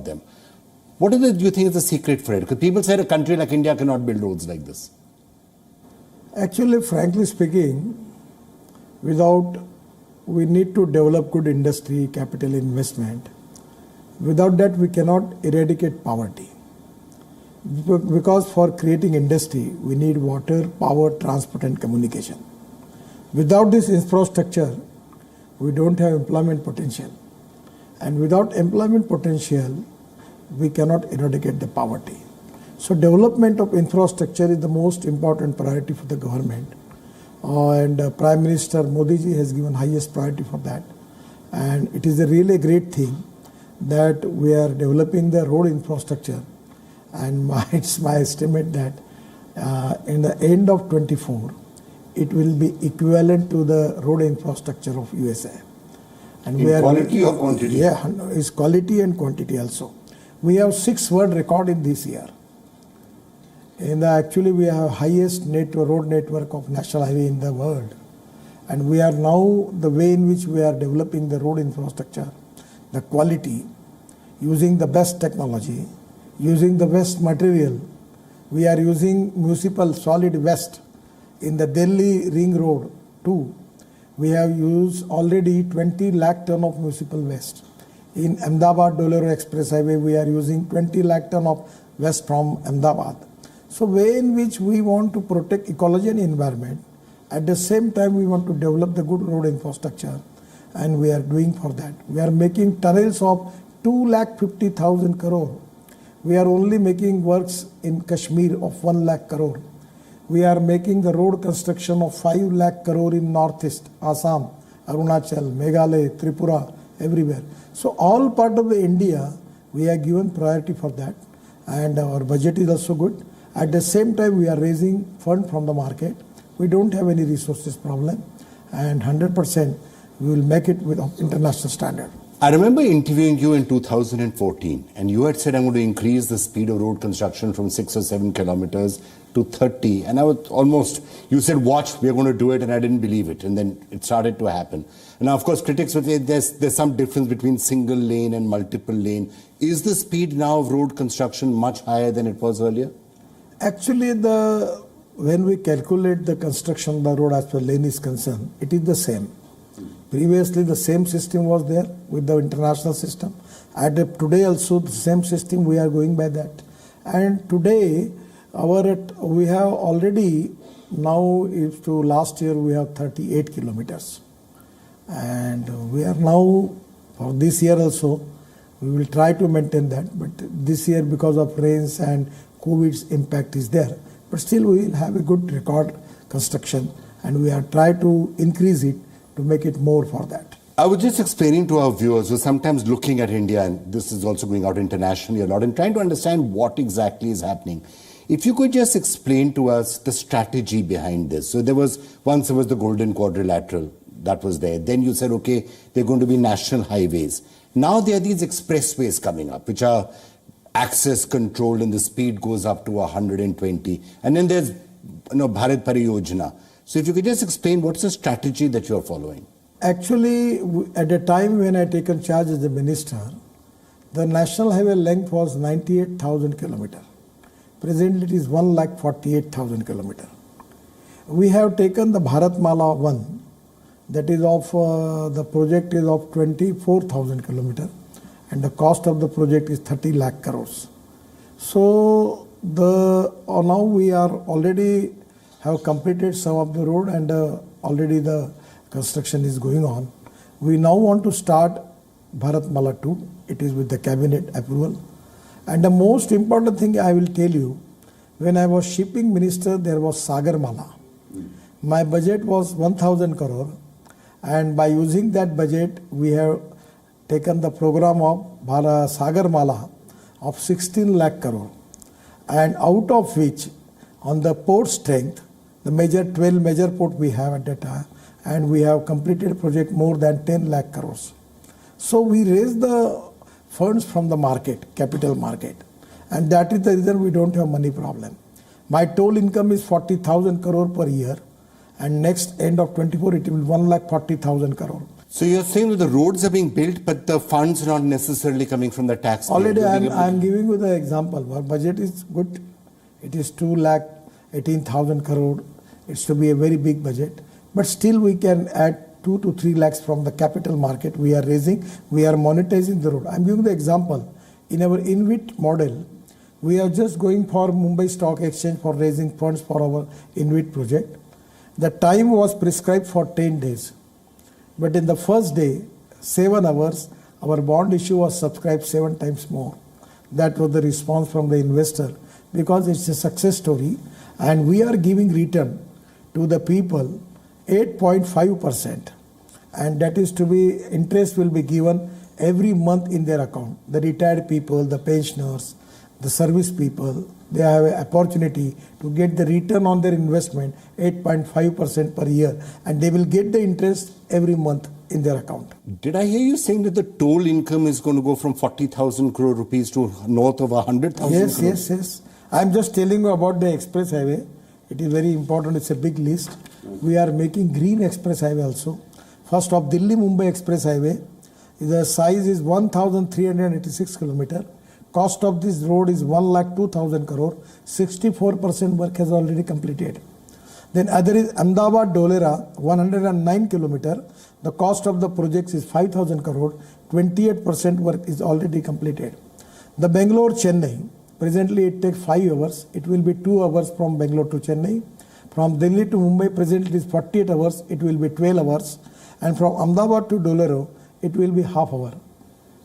them. What do you think is the secret for it? Because people say a country like India cannot build roads like this. Actually, frankly speaking, we need to develop good industry, capital investment. Without that, we cannot eradicate poverty. Because for creating industry, we need water, power, transport and communication. Without this infrastructure, we don't have employment potential. And without employment potential, we cannot eradicate the poverty. So development of infrastructure is the most important priority for the government. And Prime Minister Modi ji has given highest priority for that. And it is a really great thing that we are developing the road infrastructure. And it's my estimate that in the end of 24, it will be equivalent to the road infrastructure of USA. And in quality or quantity? Yeah, it's quality and quantity also. We have 6 world record in this year. Actually, we have highest road network of national highway in the world. And we are now, the way in which we are developing the road infrastructure, the quality, using the best technology, using the best material. We are using municipal solid waste in the Delhi Ring Road too. We have used already 20 lakh ton of municipal waste. In Ahmedabad-Dolero Express Highway, we are using 20 lakh ton of waste from Ahmedabad. So way in which we want to protect ecology and environment, at the same time we want to develop the good road infrastructure, and we are doing for that. We are making tunnels of 2,50,000 crore. We are only making works in Kashmir of 1 lakh crore. We are making the road construction of 5 lakh crore in Northeast, Assam, Arunachal, Meghalaya, Tripura, everywhere. So all part of the India, we are given priority for that, and our budget is also good. At the same time, we are raising fund from the market. We don't have any resources problem, and 100% we will make it with international standard. I remember interviewing you in 2014, and you had said, I'm going to increase the speed of road construction from 6 or 7 kilometers to 30. And I was almost, you said, watch, we're going to do it, and I didn't believe it. And then it started to happen. And now, of course, critics would say there's some difference between single lane and multiple lane. Is the speed now of road construction much higher than it was earlier? Actually, when we calculate the construction of the road as per lane is concerned, it is the same. Previously, the same system was there with the international system. Today also, the same system, we are going by that. And today, we have already, now if to last year, we have 38 kilometers. And we are now, for this year also, we will try to maintain that. But this year, because of rains and COVID's impact is there. But still, we will have a good record construction, and we are trying to increase it to make it more for that. I was just explaining to our viewers who are sometimes looking at India, and this is also going out internationally a lot, and trying to understand what exactly is happening. If you could just explain to us the strategy behind this. So once there was the Golden Quadrilateral, that was there. Then you said, okay, they're going to be national highways. Now there are these expressways coming up, which are access controlled and the speed goes up to 120. And then there's Bharat Pariyojana. So if you could just explain what's the strategy that you're following? Actually, at the time when I taken charge as the minister, the national highway length was 98,000 kilometers. Presently it is 1,48,000 kilometers. We have taken the Bharatmala 1, that is of, the project is of 24,000 kilometers. And the cost of the project is 30 lakh crores. So now we are already have completed some of the road, and already the construction is going on. We now want to start Bharatmala 2. It is with the cabinet approval. And the most important thing I will tell you, when I was shipping minister, there was Sagarmala. My budget was 1,000 crore, and by using that budget, we have taken the program of Sagarmala of 16 lakh crore, and out of which, on the port strength, the 12 major port we have at that time, and we have completed project more than 10 lakh crores. So we raised the funds from the market, capital market, and that is the reason we don't have money problem. My total income is 40,000 crore per year, and next end of 24 it will be 1,40,000 crore. So you're saying that the roads are being built, but the funds are not necessarily coming from the taxpayer. Already I'm giving you the example. Our budget is good. It is 2,18,000 crore. It's to be a very big budget. But still we can add 2 to 3 lakhs from the capital market. We are raising, we are monetizing the road. I'm giving the example. In our InvIT model, we are just going for Mumbai Stock Exchange for raising funds for our InvIT project. The time was prescribed for 10 days. But in the first day, 7 hours, our bond issue was subscribed 7 times more. That was the response from the investor, because it's a success story and we are giving return to the people 8.5%, and that is to be, interest will be given every month in their account. The retired people, the pensioners, the service people, they have an opportunity to get the return on their investment 8.5% per year, and they will get the interest every month in their account. Did I hear you saying that the toll income is going to go from 40,000 crore rupees to north of 100,000 Yes, crore? yes. I'm just telling you about the express highway. It is very important. It's a big list. We are making green express highway also. First of Delhi-Mumbai express highway. The size is 1,386 kilometer. Cost of this road is 1,02,000 crore. 64% work has already completed. Then other is Ahmedabad-Dholera, 109 kilometer. The cost of the project is 5,000 crore. 28% work is already completed. The Bangalore-Chennai, presently it takes 5 hours. It will be 2 hours from Bangalore to Chennai. From Delhi to Mumbai, presently it is 48 hours. It will be 12 hours. And from Ahmedabad to Dholera, it will be half hour.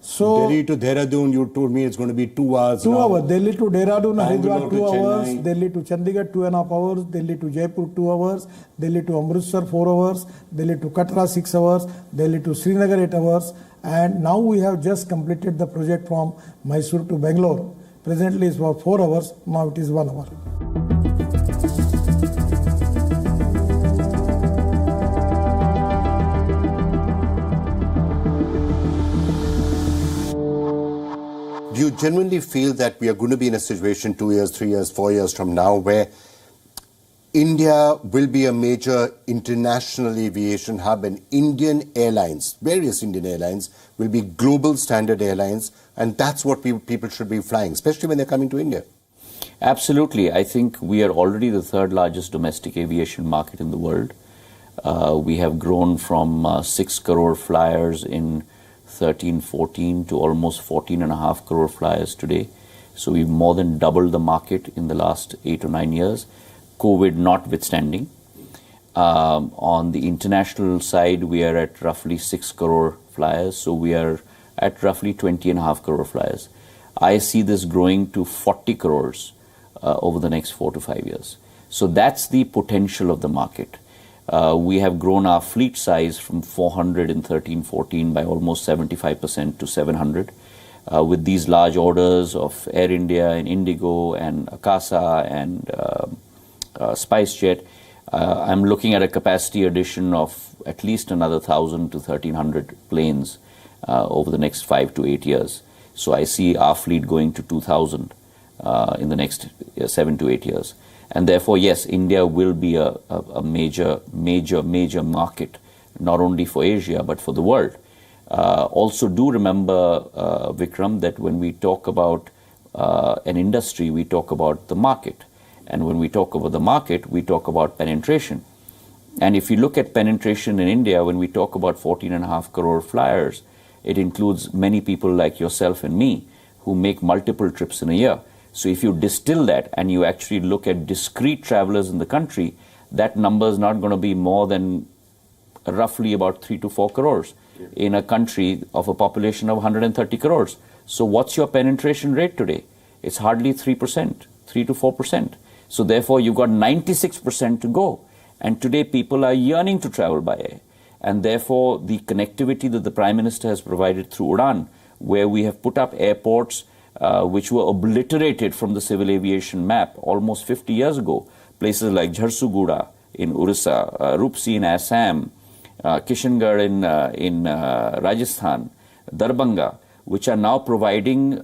So Delhi to Dehradun, you told me it's going to be 2 hours. 2 hours. Delhi to Dehradun, Bangalore Haridwar, to 2 hours. Chennai. Delhi to Chandigarh, 2.5 hours. Delhi to Jaipur, 2 hours. Delhi to Amritsar, 4 hours. Delhi to Katra, 6 hours. Delhi to Srinagar, 8 hours. And now we have just completed the project from Mysore to Bangalore. Presently it's for 4 hours. Now it is 1 hour. Do you genuinely feel that we are going to be in a situation 2 years, 3 years, 4 years from now where India will be a major international aviation hub and Indian airlines, various Indian airlines, will be global standard airlines, and that's what people should be flying, especially when they're coming to India? Absolutely. I think we are already the third largest domestic aviation market in the world. We have grown from 6 crore flyers in 13-14 to almost 14.5 crore flyers today. So we've more than doubled the market in the last 8 or 9 years, COVID notwithstanding. On the international side, we are at roughly 6 crore flyers. So we are at roughly 20.5 crore flyers. I see this growing to 40 crores over the next 4 to 5 years. So that's the potential of the market. We have grown our fleet size from 400 in 13-14 by almost 75% to 700. With these large orders of Air India and Indigo and Akasa and SpiceJet, I'm looking at a capacity addition of at least another 1,000 to 1,300 planes over the next 5 to 8 years. So I see our fleet going to 2,000 in the next 7 to 8 years. And therefore, yes, India will be a major market, not only for Asia, but for the world. Also do remember, Vikram, that when we talk about an industry, we talk about the market. And when we talk about the market, we talk about penetration. And if you look at penetration in India, when we talk about 14.5 crore flyers, it includes many people like yourself and me who make multiple trips in a year. So if you distill that and you actually look at discrete travelers in the country, that number is not going to be more than roughly about 3 to 4 crores in a country of a population of 130 crores. So what's your penetration rate today? It's hardly 3%, 3 to 4%. So therefore you've got 96% to go. And today people are yearning to travel by air. And therefore the connectivity that the Prime Minister has provided through UDAN, where we have put up airports which were obliterated from the civil aviation map almost 50 years ago. Places like Jharsuguda in Orissa, Rupsi in Assam, Kishangarh in Rajasthan, Darbhanga, which are now providing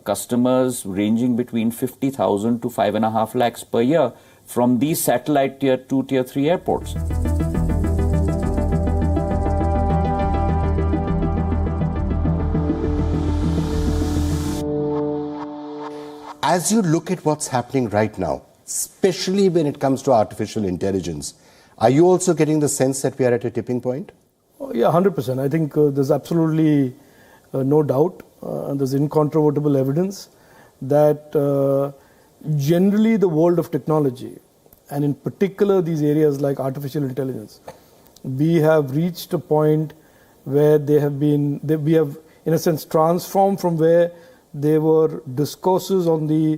customers ranging between 50,000 to 5.5 lakhs per year from these satellite tier 2, tier 3 airports. as you look at what's happening right now, especially when it comes to artificial intelligence, are you also getting the sense that we are at a tipping point? Oh, yeah, 100%. I think there's absolutely no doubt. There's incontrovertible evidence that generally the world of technology, and in particular these areas like artificial intelligence, we have reached a point where we have in a sense transformed from where there were discourses that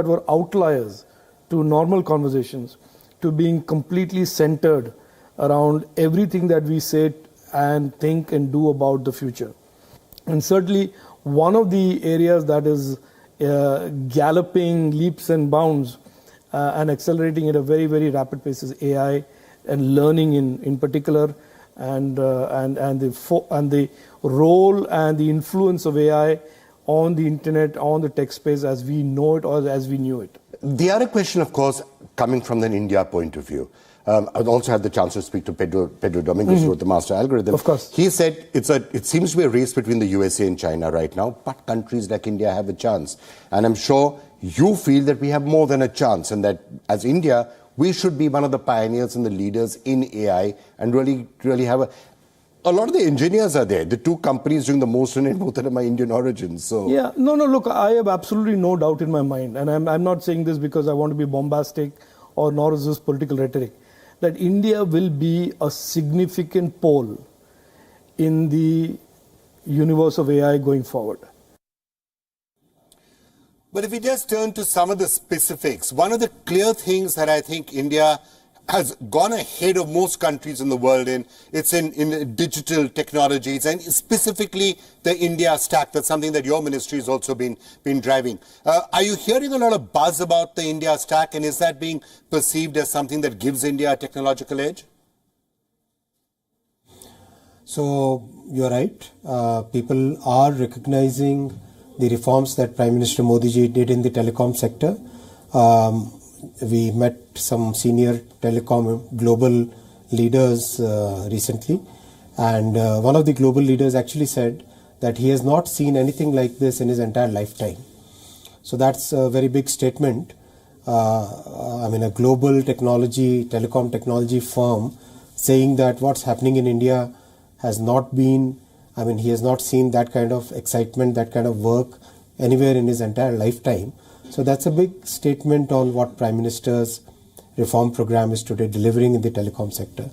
were outliers to normal conversations, to being completely centered around everything that we say and think and do about the future. And certainly one of the areas that is galloping leaps and bounds and accelerating at a very, very rapid pace is AI and learning in particular, and the role and the influence of AI on the internet, on the tech space as we know it or as we knew it. The other question, of course, coming from an India point of view, I've also had the chance to speak to Pedro Domingos, who wrote the master algorithm. Of course. He said it seems to be a race between the USA and China right now, but countries like India have a chance. And I'm sure you feel that we have more than a chance, and that as India, we should be one of the pioneers and the leaders in AI and really have a lot of the engineers are there. The two companies doing the most in it, both of them are Indian origins. So yeah, no, look, I have absolutely no doubt in my mind, and I'm not saying this because I want to be bombastic or nor is this political rhetoric, that India will be a significant pole in the universe of AI going forward. But if we just turn to some of the specifics, one of the clear things that I think India has gone ahead of most countries in the world it's in digital technologies, and specifically the India stack. That's something that your ministry has also been driving. Are you hearing a lot of buzz about the India stack, and is that being perceived as something that gives India a technological edge? So you're right. People are recognizing the reforms that Prime Minister Modi ji did in the telecom sector. We met some senior telecom global leaders recently, and one of the global leaders actually said that he has not seen anything like this in his entire lifetime. So that's a very big statement. I mean, a global telecom technology firm saying that what's happening in India has not been, I mean, he has not seen that kind of excitement, that kind of work anywhere in his entire lifetime. So that's a big statement on what Prime Minister's reform program is today delivering in the telecom sector.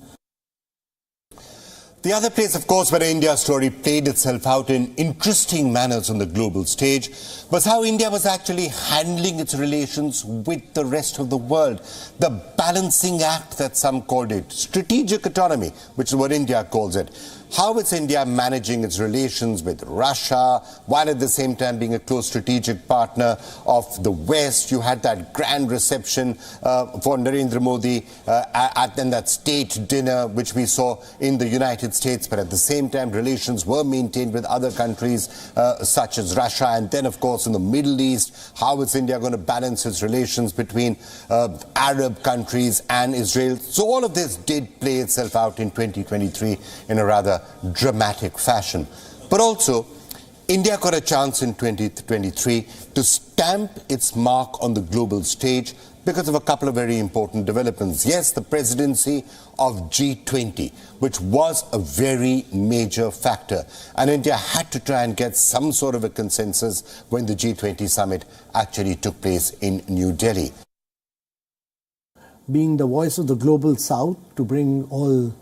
The other place, of course, where India story played itself out in interesting manners on the global stage was how India was actually handling its relations with the rest of the world. The balancing act that some called it, strategic autonomy, which is what India calls it. How is India managing its relations with Russia, while at the same time being a close strategic partner of the West? You had that grand reception for Narendra Modi at that state dinner, which we saw in the United States, but at the same time, relations were maintained with other countries such as Russia. And then, of course, in the Middle East, how is India going to balance its relations between Arab countries and Israel? So all of this did play itself out in 2023 in a rather dramatic fashion. But also, India got a chance in 2023 to stamp its mark on the global stage because of a couple of very important developments. Yes, the presidency of G20, which was a very major factor. And India had to try and get some sort of a consensus when the G20 summit actually took place in New Delhi. Being the voice of the global south, to bring all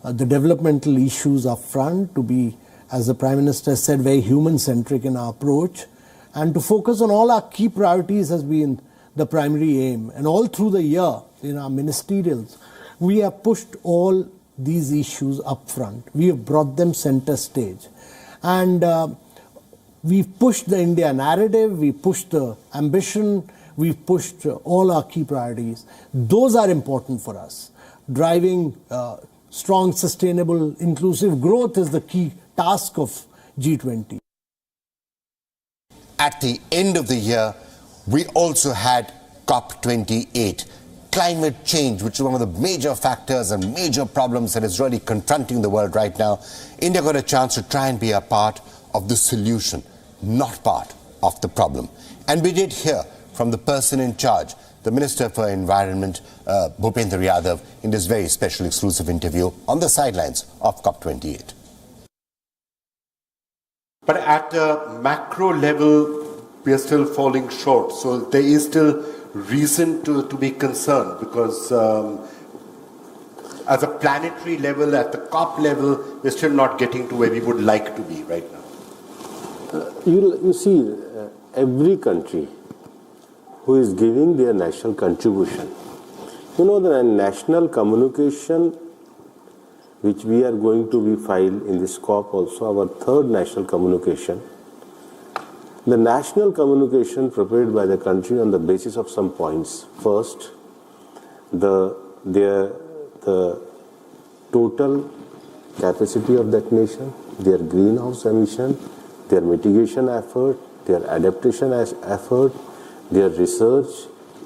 the developmental issues up front, to be, as the Prime Minister said, very human-centric in our approach, and to focus on all our key priorities has been the primary aim. And all through the year, in our ministerials, we have pushed all these issues up front. We have brought them center stage. And we've pushed the India narrative, we pushed the ambition, we've pushed all our key priorities. Those are important for us. Driving strong, sustainable, inclusive growth is the key task of G20. At the end of the year, we also had COP28, climate change, which is one of the major factors and major problems that is really confronting the world right now. India got a chance to try and be a part of the solution, not part of the problem. And we did hear from the person in charge, the Minister for Environment, Bhupendra Yadav, in this very special exclusive interview on the sidelines of COP28. But at a macro level, we are still falling short. So there is still reason to be concerned because as a planetary level, at the COP level, we're still not getting to where we would like to be right now. You see, every country who is giving their national contribution, you know, the national communication which we are going to be filed in this COP also, our third national communication. The national communication prepared by the country on the basis of some points. First, the total capacity of that nation, their greenhouse emission, their mitigation effort, their adaptation effort, their research,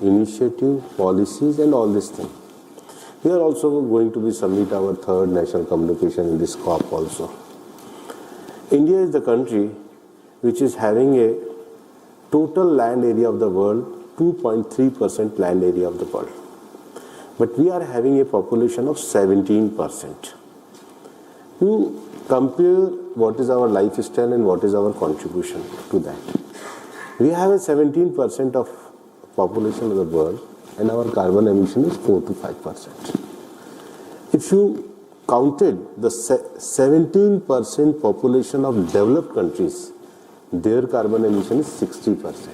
initiative, policies, and all these things. We are also going to be submit our third national communication in this COP also. India is the country which is having a total land area of the world, 2.3% land area of the world. But we are having a population of 17%. You compare what is our lifestyle and what is our contribution to that. We have a 17% of population of the world and our carbon emission is 4 to 5%. If you counted the 17% population of developed countries, their carbon emission is 60%.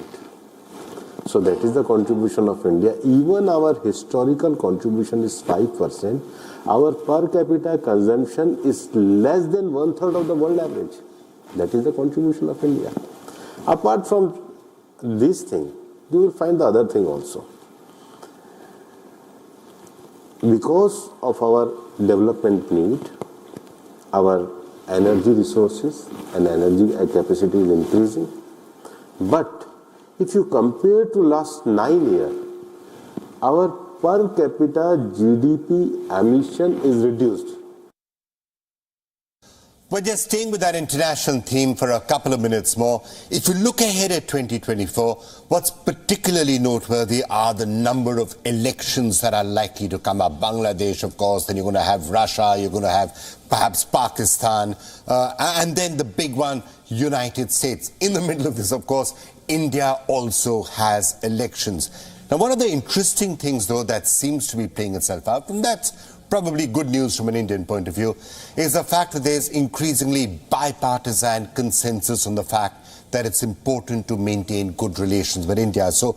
So that is the contribution of India. Even our historical contribution is 5%. Our per capita consumption is less than 1/3 of the world average. That is the contribution of India. Apart from this thing, you will find the other thing also. Because of our development need, our energy resources and energy capacity is increasing. But if you compare to last 9 years, our per capita GDP emission is reduced. We're just staying with that international theme for a couple of minutes more. If you look ahead at 2024, what's particularly noteworthy are the number of elections that are likely to come up. Bangladesh, of course, then you're going to have Russia, you're going to have perhaps Pakistan, and then the big one, United States. In the middle of this, of course, India also has elections. Now, one of the interesting things, though, that seems to be playing itself out, and that's probably good news from an Indian point of view, is the fact that there's increasingly bipartisan consensus on the fact that it's important to maintain good relations with India. So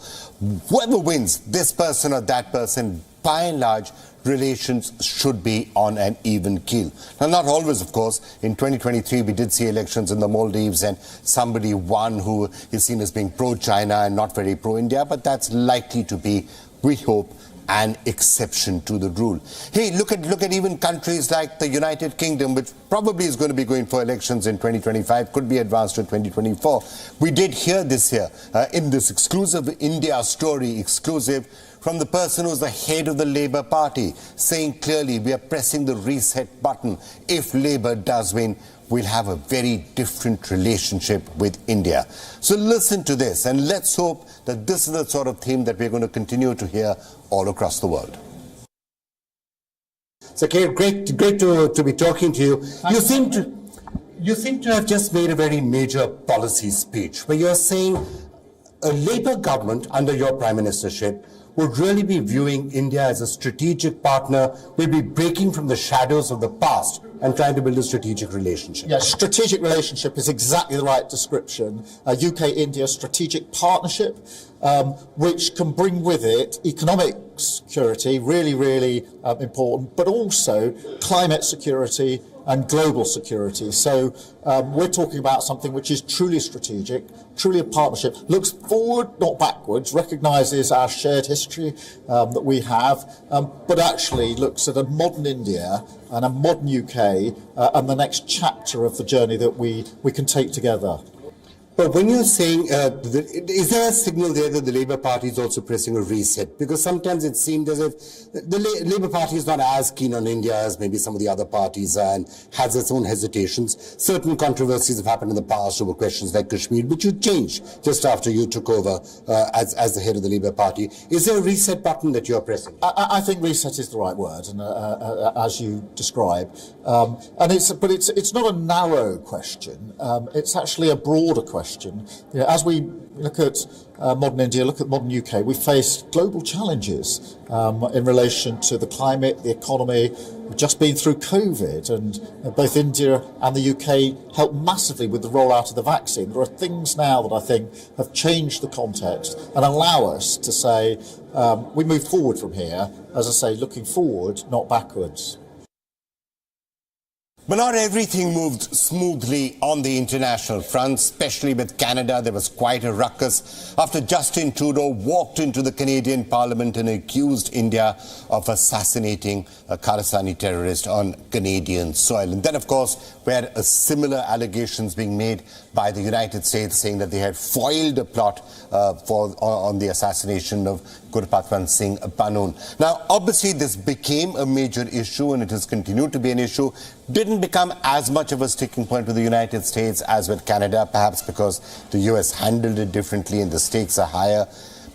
whoever wins, this person or that person, by and large, relations should be on an even keel. Now, not always, of course. In 2023, we did see elections in the Maldives and somebody won who is seen as being pro-China and not very pro-India, but that's likely to be, we hope, an exception to the rule. Hey, look at even countries like the United Kingdom, which probably is going to be going for elections in 2025, could be advanced to 2024. We did hear this here in this exclusive India Story exclusive from the person who's the head of the Labour Party, saying clearly we are pressing the reset button. If Labour does win, we'll have a very different relationship with India. So listen to this, and let's hope that this is the sort of theme that we're going to continue to hear all across the world. So, Kate, great to be talking to you. You seem to have just made a very major policy speech where you're saying a Labour government under your prime ministership would really be viewing India as a strategic partner, will be breaking from the shadows of the past and trying to build a strategic relationship. Yeah, strategic relationship is exactly the right description. A UK-India strategic partnership, which can bring with it economic security, really important, but also climate security and global security. So we're talking about something which is truly strategic, truly a partnership, looks forward, not backwards, recognises our shared history that we have, but actually looks at a modern India and a modern UK and the next chapter of the journey that we can take together. But when you're saying, is there a signal there that the Labour Party is also pressing a reset? Because sometimes it seemed as if the Labour Party is not as keen on India as maybe some of the other parties and has its own hesitations. Certain controversies have happened in the past over questions like Kashmir, which you changed just after you took over as the head of the Labour Party. Is there a reset button that you're pressing? I think reset is the right word, and as you describe, but it's not a narrow question. It's actually a broader question. As we look at modern India, look at modern UK, we face global challenges in relation to the climate, the economy. We've just been through COVID, and both India and the UK helped massively with the rollout of the vaccine. There are things now that I think have changed the context and allow us to say we move forward from here, as I say, looking forward, not backwards. But not everything moved smoothly on the international front, especially with Canada. There was quite a ruckus after Justin Trudeau walked into the Canadian Parliament and accused India of assassinating a Khalistani terrorist on Canadian soil. And then, of course, we had similar allegations being made by the United States, saying that they had foiled a plot on the assassination of Gurpatwant Singh Banoon. Now, obviously, this became a major issue, and it has continued to be an issue. Didn't become as much of a sticking point with the United States as with Canada, perhaps because the US handled it differently and the stakes are higher.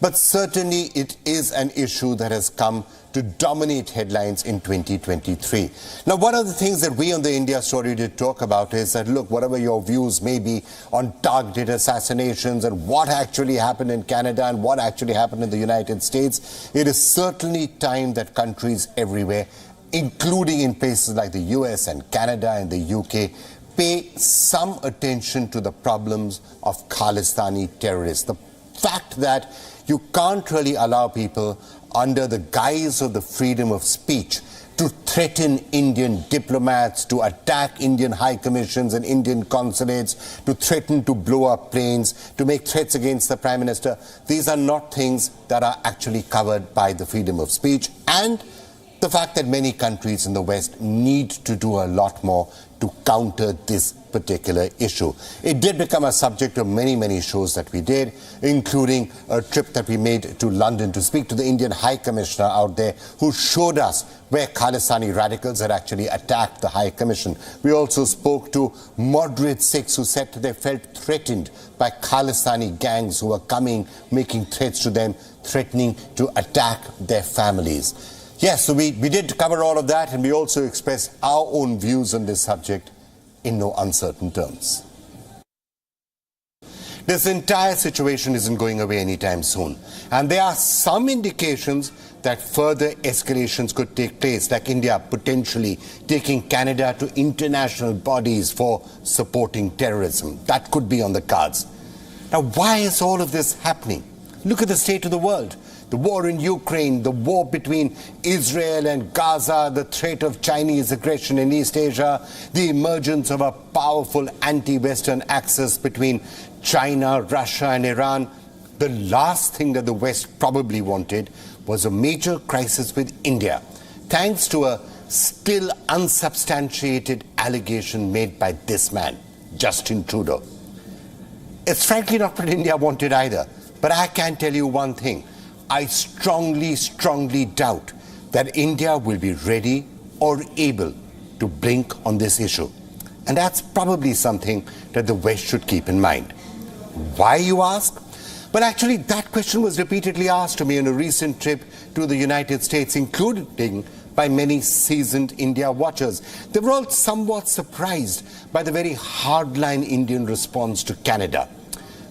But certainly it is an issue that has come to dominate headlines in 2023. Now, one of the things that we on the India Story did talk about is that, look, whatever your views may be on targeted assassinations and what actually happened in Canada and what actually happened in the United States, it is certainly time that countries everywhere, including in places like the US and Canada and the UK, pay some attention to the problems of Khalistani terrorists. The fact that you can't really allow people under the guise of the freedom of speech to threaten Indian diplomats, to attack Indian high commissions and Indian consulates, to threaten to blow up planes, to make threats against the Prime Minister. These are not things that are actually covered by the freedom of speech, and the fact that many countries in the West need to do a lot more to counter this particular issue. It did become a subject of many, many shows that we did, including a trip that we made to London to speak to the Indian High Commissioner out there, who showed us where Khalistani radicals had actually attacked the High Commission. We also spoke to moderate Sikhs who said that they felt threatened by Khalistani gangs who were coming, making threats to them, threatening to attack their families. Yes, so we did cover all of that, and we also expressed our own views on this subject in no uncertain terms. This entire situation isn't going away anytime soon, and there are some indications that further escalations could take place, like India potentially taking Canada to international bodies for supporting terrorism. That could be on the cards. Now, why is all of this happening? Look at the state of the world. The war in Ukraine, the war between Israel and Gaza, the threat of Chinese aggression in East Asia, the emergence of a powerful anti-Western axis between China, Russia and Iran. The last thing that the West probably wanted was a major crisis with India, thanks to a still unsubstantiated allegation made by this man, Justin Trudeau. It's frankly not what India wanted either, but I can tell you one thing. I strongly, strongly doubt that India will be ready or able to blink on this issue. And that's probably something that the West should keep in mind. Why, you ask? Well, actually, that question was repeatedly asked to me on a recent trip to the United States, including by many seasoned India watchers. They were all somewhat surprised by the very hardline Indian response to Canada.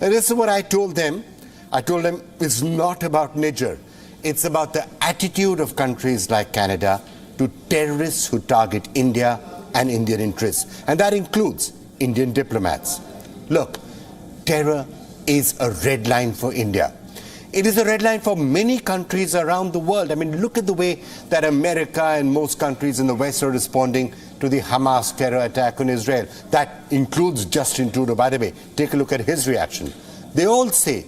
And this is what I told them. I told them it's not about Niger. It's about the attitude of countries like Canada to terrorists who target India and Indian interests. And that includes Indian diplomats. Look, terror is a red line for India. It is a red line for many countries around the world. I mean, look at the way that America and most countries in the West are responding to the Hamas terror attack on Israel. That includes Justin Trudeau, by the way. Take a look at his reaction. They all say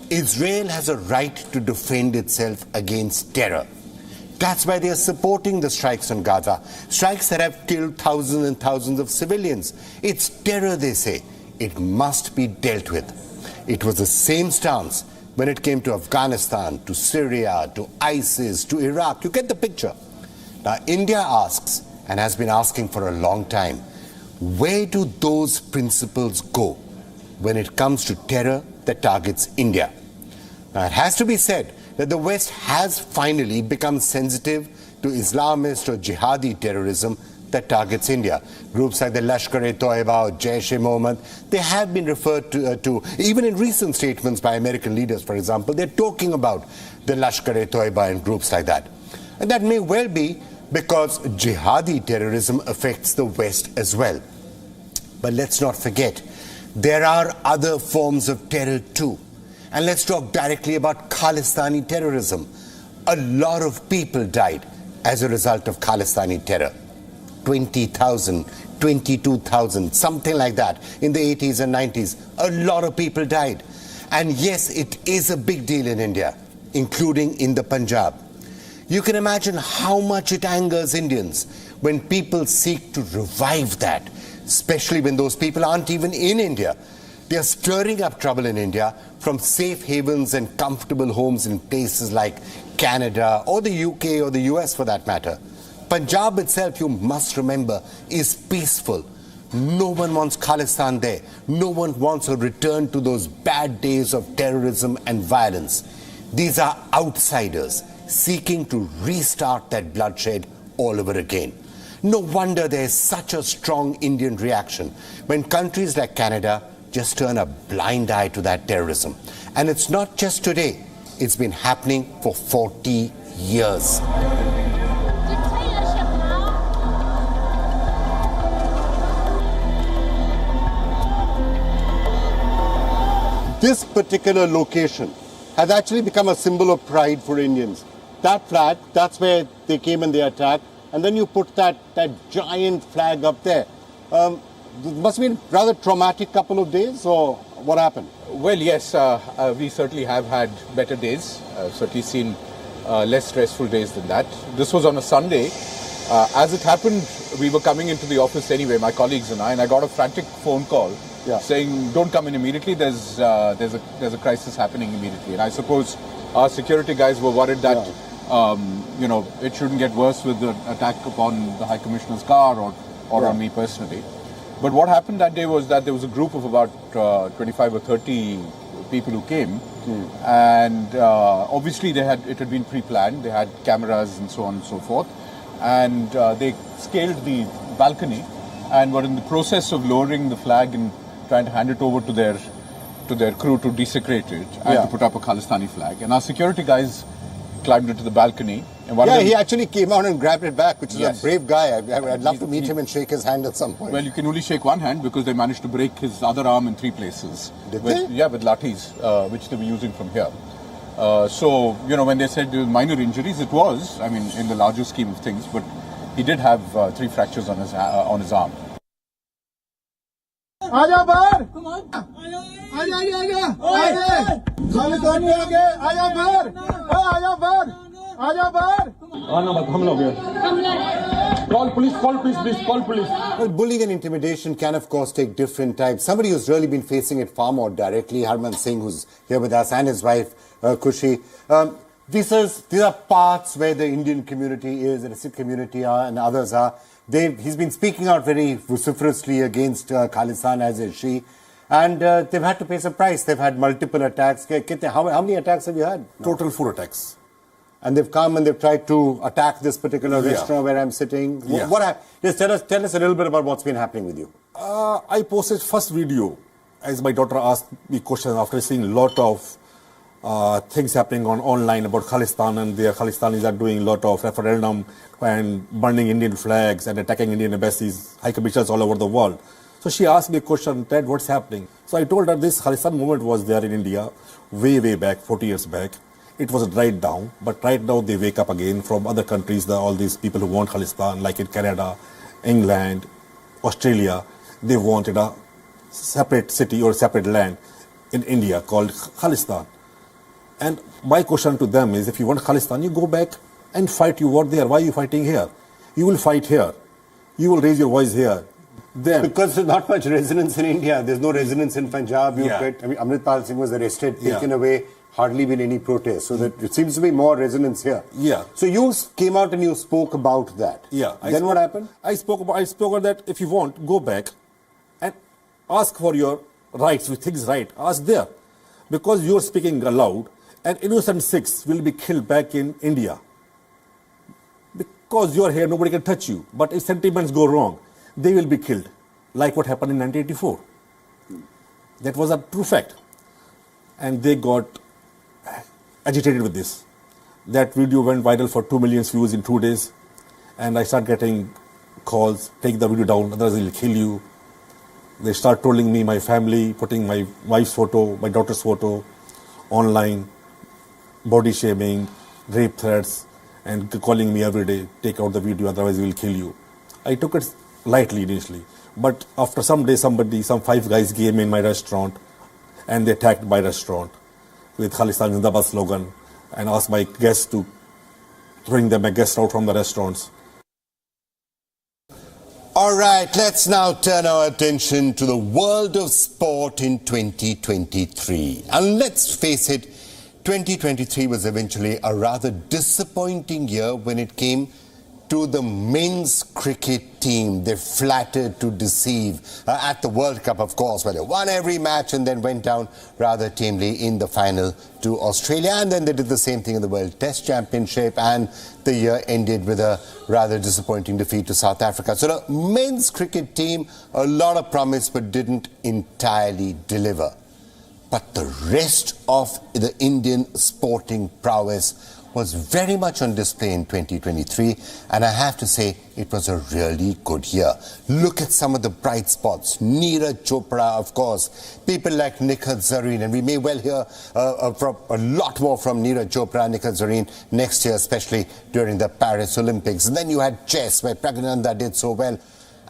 Israel has a right to defend itself against terror. That's why they are supporting the strikes on Gaza, strikes that have killed thousands and thousands of civilians. It's terror, they say. it must be dealt with. It was the same stance when it came to Afghanistan, to Syria, to ISIS, to Iraq. You get the picture. Now, India asks, and has been asking for a long time, where do those principles go when it comes to terror that targets India? Now, it has to be said that the West has finally become sensitive to Islamist or jihadi terrorism that targets India. Groups like the Lashkar-e-Toiba or Jaish-e-Mohammed, they have been referred to, even in recent statements by American leaders, for example, they're talking about the Lashkar-e-Toiba and groups like that. And that may well be because jihadi terrorism affects the West as well. But let's not forget, there are other forms of terror too. And let's talk directly about Khalistani terrorism. A lot of people died as a result of Khalistani terror. 20,000, 22,000, something like that in the 80s and 90s. A lot of people died. And yes, it is a big deal in India, including in the Punjab. You can imagine how much it angers Indians when people seek to revive that, especially when those people aren't even in India. They are stirring up trouble in India from safe havens and comfortable homes in places like Canada or the UK or the US for that matter. Punjab itself, you must remember, is peaceful. No one wants Khalistan there. No one wants a return to those bad days of terrorism and violence. These are outsiders seeking to restart that bloodshed all over again. No wonder there is such a strong Indian reaction when countries like Canada just turn a blind eye to that terrorism. And it's not just today. It's been happening for 40 years. This particular location has actually become a symbol of pride for Indians. That flag, that's where they came and they attacked. And then you put that giant flag up there. It must have been a rather traumatic couple of days, or what happened? Well, yes, we certainly have had better days, certainly seen less stressful days than that. This was on a Sunday. As it happened, we were coming into the office anyway, my colleagues and I got a frantic phone call saying, don't come in immediately, there's a crisis happening immediately. And I suppose our security guys were worried that, it shouldn't get worse with the attack upon the High Commissioner's car or on me personally. But what happened that day was that there was a group of about 25 or 30 people who came, and obviously it had been pre-planned. They had cameras and so on and so forth, and they scaled the balcony and were in the process of lowering the flag and trying to hand it over to their crew to desecrate it and to put up a Khalistani flag. And our security guys climbed into the balcony. And he actually came out and grabbed it back, which is a brave guy. I'd love to meet him and shake his hand at some point. Well, you can only shake one hand because they managed to break his other arm in 3 places. Did they? Yeah, with lathis, which they were using from here. So, when they said there were minor injuries, it was, in the larger scheme of things, but he did have 3 fractures on his arm. आजा बाहर आजा खालिस्तानी आगे आजा बाहर आजा बाहर आजा बाहर आना मत हमला हो गया call police please call police. Well, bullying and intimidation can of course take different types. Somebody who's really been facing it far more directly, Harman Singh, who's here with us, and his wife Khushi. These are parts where the Indian community is, and the Sikh community are, and others are. He's been speaking out very vociferously against Khalistan, as is she, and they've had to pay some price. They've had multiple attacks. How many attacks have you had? Total 4 attacks. And they've come and they've tried to attack this particular restaurant where I'm sitting. Just tell us a little bit about what's been happening with you. I posted first video as my daughter asked me questions after seeing a lot of things happening online about Khalistan, and the Khalistanis are doing a lot of referendum and burning Indian flags and attacking Indian embassies, high commissioners all over the world. So she asked me a question, Ted, what's happening? So I told her this Khalistan movement was there in India way back, 40 years back. It was dried down, but right now they wake up again from other countries, all these people who want Khalistan, like in Canada, England, Australia. They wanted a separate city or separate land in India called Khalistan. And my question to them is, if you want Khalistan, you go back and fight your war there. Why are you fighting here? You will fight here. You will raise your voice here. Then, because there's not much resonance in India. There's no resonance in Punjab. Yeah. Amritpal Singh was arrested, Yeah. taken away, hardly been any protest. So that it seems to be more resonance here. Yeah. So you came out and you spoke about that. Yeah. Then what happened? I spoke about that. If you want, go back and ask for your rights. If things right, ask there, because you are speaking aloud, and innocent Sikhs will be killed back in India. Because you are here, nobody can touch you. But if sentiments go wrong, they will be killed, like what happened in 1984. That was a true fact. And they got agitated with this. That video went viral for 2 million views in 2 days. And I started getting calls, take the video down, otherwise they'll kill you. They start trolling me, my family, putting my wife's photo, my daughter's photo online, body shaming, rape threats, and calling me every day, take out the video, otherwise we'll kill you. I took it lightly initially. But after some days, some 5 guys came in my restaurant and they attacked my restaurant with Khalistan Zindabad slogan and asked my guests to bring my guests out from the restaurants. All right, let's now turn our attention to the world of sport in 2023. And let's face it, 2023 was eventually a rather disappointing year when it came to the men's cricket team. They flattered to deceive at the World Cup, of course, where they won every match and then went down rather tamely in the final to Australia. And then they did the same thing in the World Test Championship, and the year ended with a rather disappointing defeat to South Africa. So the men's cricket team, a lot of promise, but didn't entirely deliver. But the rest of the Indian sporting prowess was very much on display in 2023, and I have to say it was a really good year. Look at some of the bright spots. Neeraj Chopra, of course, people like Nikhat Zareen, and we may well hear from a lot more from Neeraj Chopra and Nikhat Zareen next year, especially during the Paris Olympics. And then you had chess, where Praggnanandhaa did so well,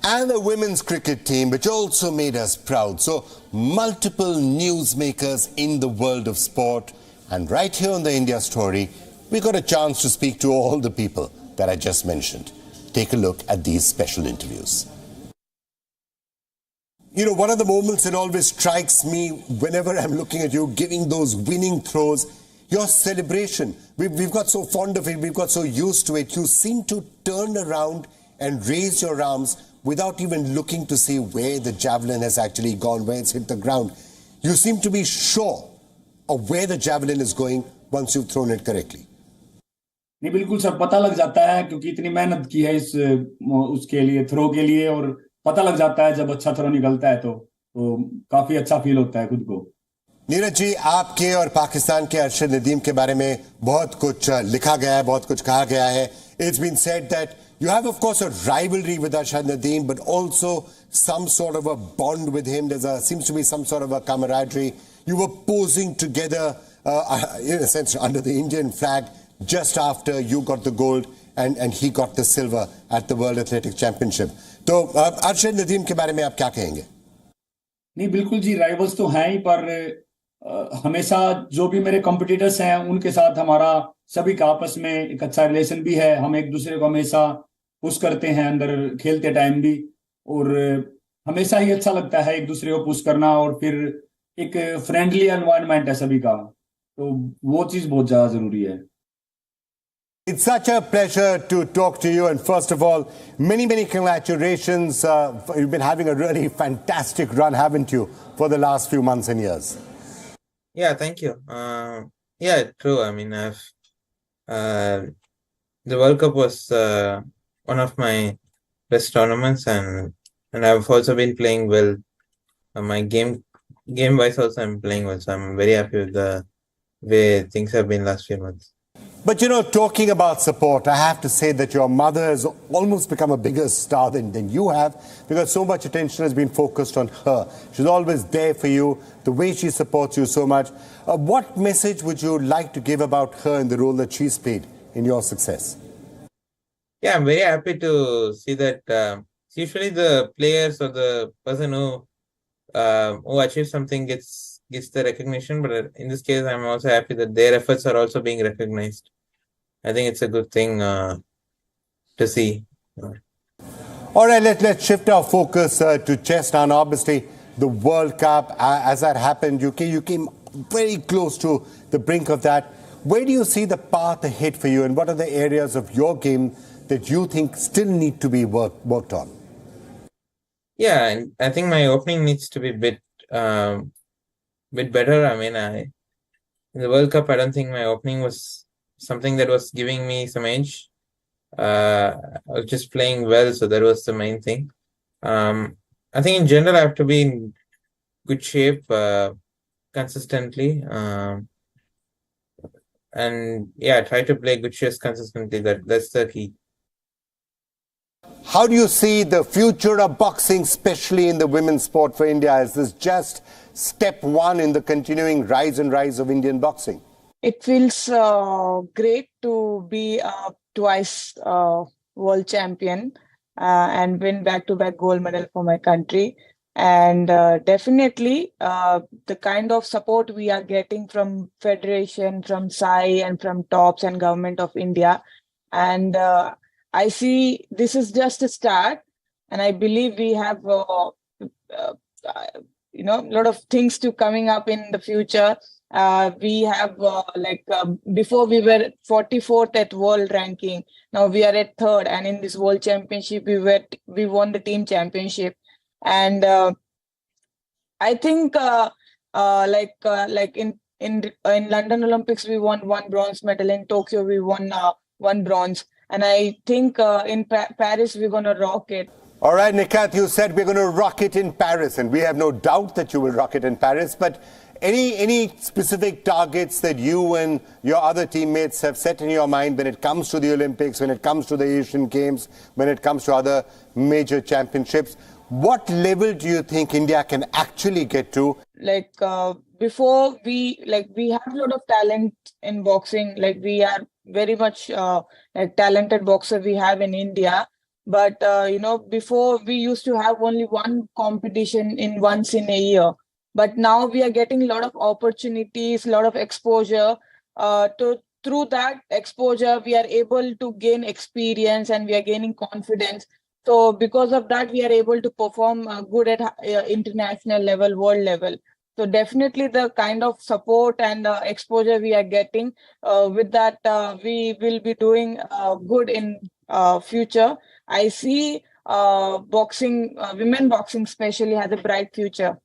and the women's cricket team, which also made us proud. So multiple newsmakers in the world of sport, and right here on the India Story, we got a chance to speak to all the people that I just mentioned. Take a look at these special interviews. You know, one of the moments that always strikes me whenever I'm looking at you giving those winning throws, your celebration. We've got so fond of it, we've got so used to it. You seem to turn around and raise your arms without even looking to see where the javelin has actually gone, where it's hit the ground. You seem to be sure of where the javelin is going once you've thrown it correctly. नहीं बिल्कुल sir, पता लग जाता है क्योंकि इतनी मेहनत की है इस उसके लिए, थ्रो के लिए, और पता लग जाता है जब अच्छा थ्रो निकलता है तो काफी अच्छा फील होता है खुद को. नीरज जी, आपके और पाकिस्तान के अरशद नदीम के बारे में बहुत कुछ लिखा गया है, बहुत कुछ कहा गया है. It's been said that you have, of course, a rivalry with Arshad Nadeem, but also some sort of a bond with him. Seems to be some sort of a camaraderie. You were posing together, in a sense, under the Indian flag just after you got the gold and he got the silver at the World Athletics Championship. तो अरशद नदीम के बारे में आप क्या कहेंगे? नहीं बिल्कुल जी, rivals तो हैं ही, पर हमेशा जो भी मेरे कॉम्पिटिटर्स हैं उनके साथ हमारा सभी का आपस में एक अच्छा रिलेशन भी है. हम एक दूसरे को हमेशा पुश करते हैं अंदर खेलते टाइम भी, और हमेशा ही अच्छा लगता है एक दूसरे को पुश करना, और फिर एक फ्रेंडली एनवायरनमेंट है सभी का, तो वो चीज बहुत ज्यादा जरूरी है. It's such a pleasure to talk to you, and first of all, many congratulations. You've been having a really fantastic run, haven't you, for the last few months and years? Yeah, thank you. Yeah, true. I mean, the World Cup was one of my best tournaments, and I've also been playing well. My game wise also I'm playing well, so I'm very happy with the way things have been last few months. But you know, talking about support, I have to say that your mother has almost become a bigger star than you have, because so much attention has been focused on her. She's always there for you, the way she supports you so much. What message would you like to give about her and the role that she's played in your success? Yeah, I'm very happy to see that usually the players or the person who achieves something gets the recognition, but in this case, I'm also happy that their efforts are also being recognized. I think it's a good thing to see. All right, let's shift our focus to chess now. Now, obviously, the World Cup, as that happened, you came very close to the brink of that. Where do you see the path ahead for you, and what are the areas of your game that you think still need to be worked on? Yeah, and I think my opening needs to be bit better. I mean, in the World Cup, I don't think my opening was something that was giving me some edge. I was just playing well, so that was the main thing. I think in general, I have to be in good shape consistently. And yeah, try to play good chess consistently. That's the key. How do you see the future of boxing, especially in the women's sport for India? Is this just step one in the continuing rise of Indian boxing? It feels great to be twice world champion and win back-to-back gold medal for my country. And definitely the kind of support we are getting from Federation, from SAI and from TOPS and Government of India. And I see this is just a start. And I believe we have a lot of things to coming up in the future. We have before we were 44th at world ranking. Now we are at 3rd, and in this world championship we won the team championship. And I think in London Olympics we won 1 bronze medal. In Tokyo we won 1 bronze, and I think in Paris we're gonna rock it. All right, Nikhat, you said we're going to rock it in Paris, and we have no doubt that you will rock it in Paris. But any specific targets that you and your other teammates have set in your mind when it comes to the Olympics, when it comes to the Asian Games, when it comes to other major championships? What level do you think India can actually get to? Before we have a lot of talent in boxing. We are very much talented boxer we have in India. But, before we used to have only one competition once in a year. But now we are getting a lot of opportunities, a lot of exposure. Through that exposure, we are able to gain experience and we are gaining confidence. So because of that, we are able to perform good at international level, world level. So definitely the kind of support and exposure we are getting, with that, we will be doing good in future. I see boxing, women boxing especially, has a bright future.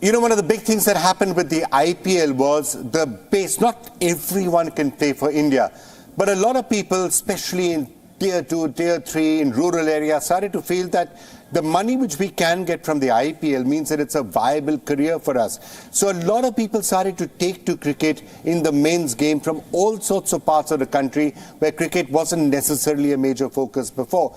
One of the big things that happened with the IPL was the base. Not everyone can play for India, but a lot of people, especially in Tier 2, Tier 3, in rural areas, started to feel that the money which we can get from the IPL means that it's a viable career for us. So a lot of people started to take to cricket in the men's game from all sorts of parts of the country where cricket wasn't necessarily a major focus before.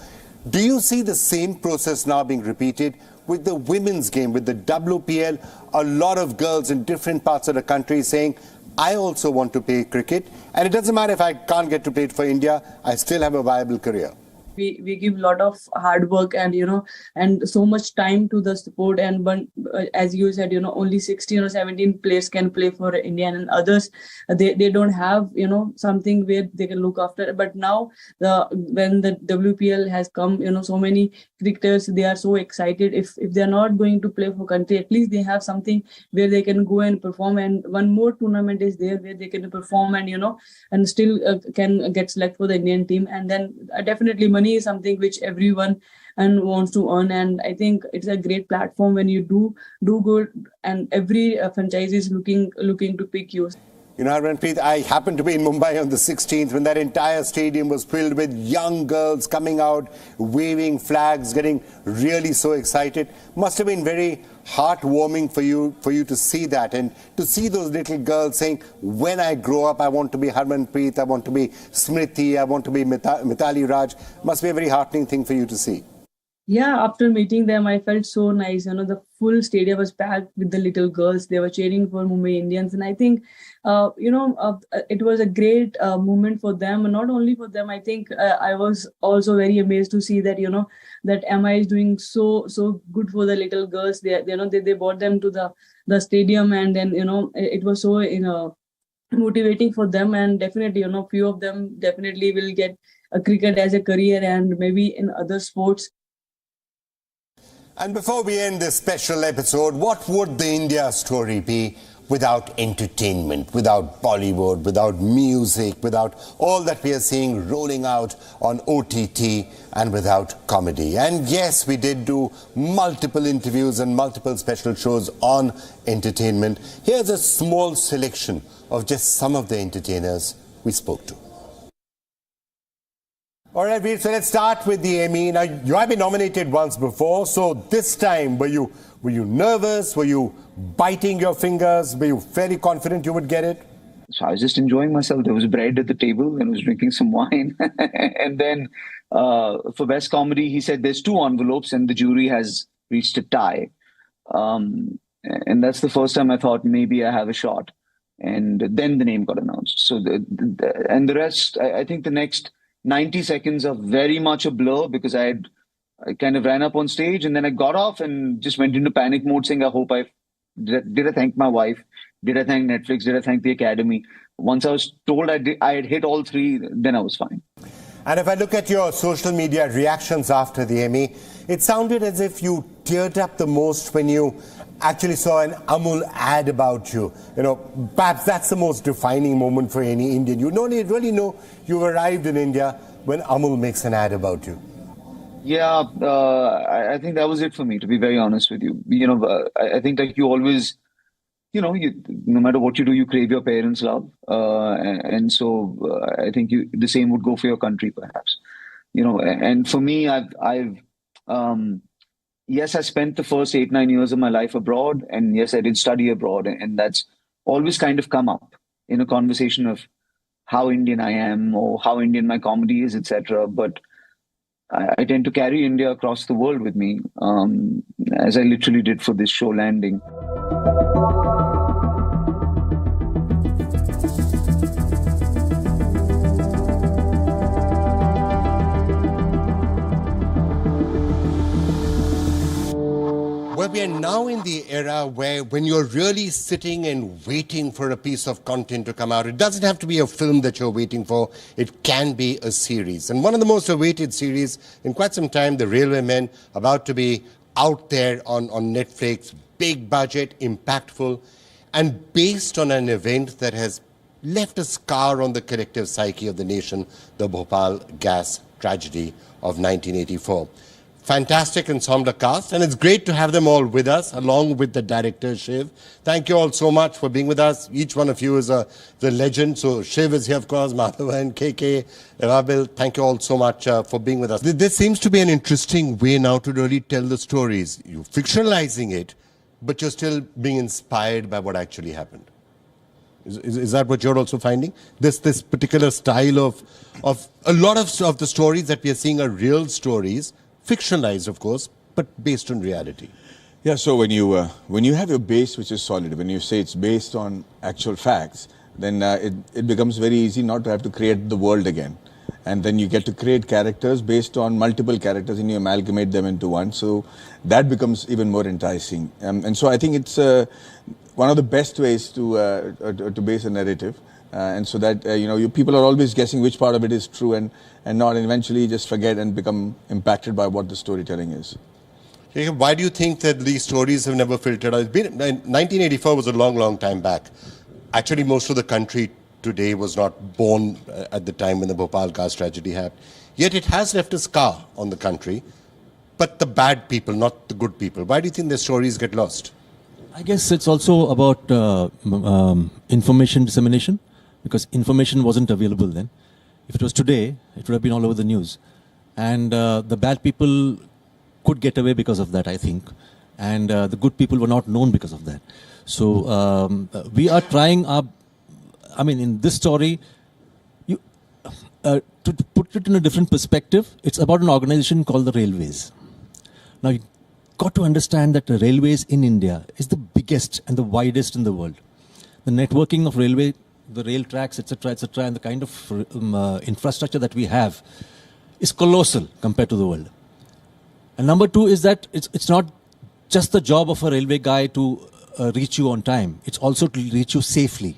Do you see the same process now being repeated with the women's game, with the WPL? A lot of girls in different parts of the country saying, I also want to play cricket, and it doesn't matter if I can't get to play it for India, I still have a viable career. We give a lot of hard work and and so much time to the sport, and as you said, only 16 or 17 players can play for India, and others they don't have something where they can look after. But now when the WPL has come, so many cricketers, they are so excited. If they are not going to play for country, at least they have something where they can go and perform, and one more tournament is there where they can perform and still can get selected for the Indian team. And then definitely money is something which everyone wants to earn, and I think it's a great platform when you do good, and every franchise is looking to pick you. Harmanpreet, I happened to be in Mumbai on the 16th when that entire stadium was filled with young girls coming out, waving flags, getting really so excited. Must have been very heartwarming for you to see that, and to see those little girls saying, when I grow up, I want to be Harmanpreet, I want to be Smriti, I want to be Mithali Raj. Must be a very heartening thing for you to see. Yeah, after meeting them, I felt so nice. The full stadium was packed with the little girls. They were cheering for Mumbai Indians. And I think, it was a great moment for them. And not only for them, I think I was also very amazed to see that, that MI is doing so good for the little girls. They brought them to the stadium, and then, it was so, motivating for them, and definitely, few of them definitely will get a cricket as a career and maybe in other sports. And before we end this special episode, what would the India story be without entertainment, without Bollywood, without music, without all that we are seeing rolling out on OTT, and without comedy? And yes, we did do multiple interviews and multiple special shows on entertainment. Here's a small selection of just some of the entertainers we spoke to. All right, Vir, so let's start with the Emmy. Now, you have been nominated once before, so this time, were you nervous? Were you biting your fingers? Were you fairly confident you would get it? So I was just enjoying myself. There was bread at the table and I was drinking some wine. And then for Best Comedy, he said there's 2 envelopes and the jury has reached a tie. And that's the first time I thought maybe I have a shot. And then the name got announced. So and the rest, I think the next 90 seconds are very much a blur because I kind of ran up on stage and then I got off and just went into panic mode saying, did I thank my wife? Did I thank Netflix? Did I thank the Academy? Once I was told I had hit all 3, then I was fine. And if I look at your social media reactions after the Emmy, it sounded as if you teared up the most when you actually saw an Amul ad about you. Perhaps that's the most defining moment for any Indian. You don't really know you arrived in India when Amul makes an ad about you. Yeah, I think that was it for me, to be very honest with you. I think like you always, no matter what you do, you crave your parents' love. And so I think the same would go for your country, perhaps. And for me, yes, I spent the first 8-9 years of my life abroad. And yes, I did study abroad. And that's always kind of come up in a conversation of how Indian I am or how Indian my comedy is, etc. But I tend to carry India across the world with me, as I literally did for this show landing. Well, we are now in the era where when you're really sitting and waiting for a piece of content to come out, it doesn't have to be a film that you're waiting for. It can be a series. And one of the most awaited series in quite some time, The Railwaymen, about to be out there on Netflix, big budget, impactful, and based on an event that has left a scar on the collective psyche of the nation, the Bhopal gas tragedy of 1984. Fantastic ensemble cast, and it's great to have them all with us, along with the director, Shiv. Thank you all so much for being with us. Each one of you is the legend. So Shiv is here, of course, Madhava and KK, Rabil. Thank you all so much for being with us. This seems to be an interesting way now to really tell the stories. You're fictionalizing it, but you're still being inspired by what actually happened. Is that what you're also finding? This particular style of a lot of the stories that we are seeing are real stories, fictionalized, of course, but based on reality. Yeah, so when you have your base which is solid, when you say it's based on actual facts, then it becomes very easy not to have to create the world again. And then you get to create characters based on multiple characters and you amalgamate them into one. So that becomes even more enticing. And so I think it's one of the best ways to base a narrative. And so that, people are always guessing which part of it is true and not, and eventually just forget and become impacted by what the storytelling is. Why do you think that these stories have never filtered out? 1984 was a long, long time back. Actually, most of the country today was not born at the time when the Bhopal gas tragedy happened. Yet it has left a scar on the country, but the bad people, not the good people. Why do you think their stories get lost? I guess it's also about information dissemination, because information wasn't available then. If it was today, it would have been all over the news. And the bad people could get away because of that, I think. And the good people were not known because of that. So we are trying our, in this story, to put it in a different perspective, it's about an organization called the Railways. Now, you got to understand that the railways in India is the biggest and the widest in the world. The networking of railway, the rail tracks, etc., and the kind of infrastructure that we have is colossal compared to the world. And number two is that it's not just the job of a railway guy to reach you on time. It's also to reach you safely.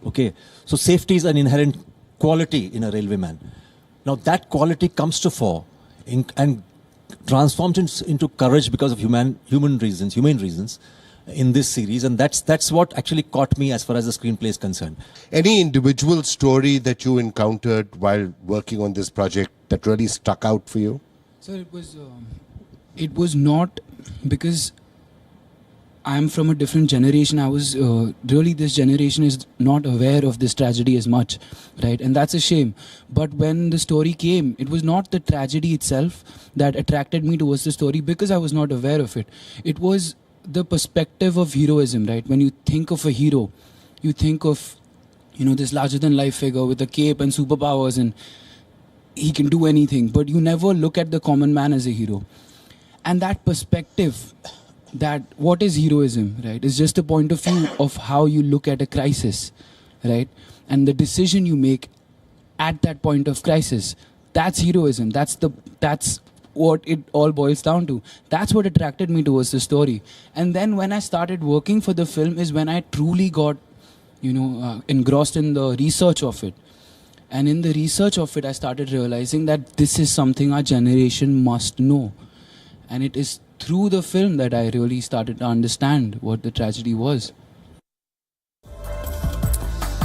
Okay, so safety is an inherent quality in a railwayman. Now that quality comes to fore and transforms into courage because of humane reasons in this series, and that's what actually caught me as far as the screenplay is concerned. Any individual story that you encountered while working on this project that really stuck out for you? Sir, it was not because I'm from a different generation. I was really, this generation is not aware of this tragedy as much, right? And that's a shame. But when the story came, it was not the tragedy itself that attracted me towards the story because I was not aware of it. It was the perspective of heroism, right? When you think of a hero, you think of, this larger than life figure with a cape and superpowers and he can do anything, but you never look at the common man as a hero. And that perspective, that what is heroism, right, is just a point of view of how you look at a crisis, right? And the decision you make at that point of crisis, that's heroism. That's what it all boils down to. That's what attracted me towards the story. And then when I started working for the film is when I truly got, engrossed in the research of it. And in the research of it, I started realizing that this is something our generation must know. And it is through the film that I really started to understand what the tragedy was.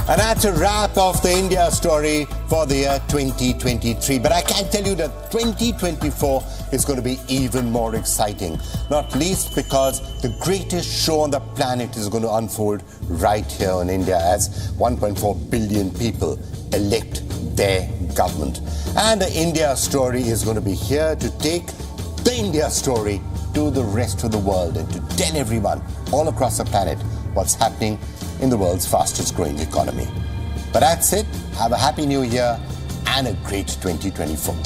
And that's a wrap of the India story for the year 2023. But I can tell you that 2024 is going to be even more exciting. Not least because the greatest show on the planet is going to unfold right here in India as 1.4 billion people elect their government. And the India story is going to be here to take the India story to the rest of the world and to tell everyone all across the planet what's happening in the world's fastest growing economy. But that's it. Have a happy new year and a great 2024.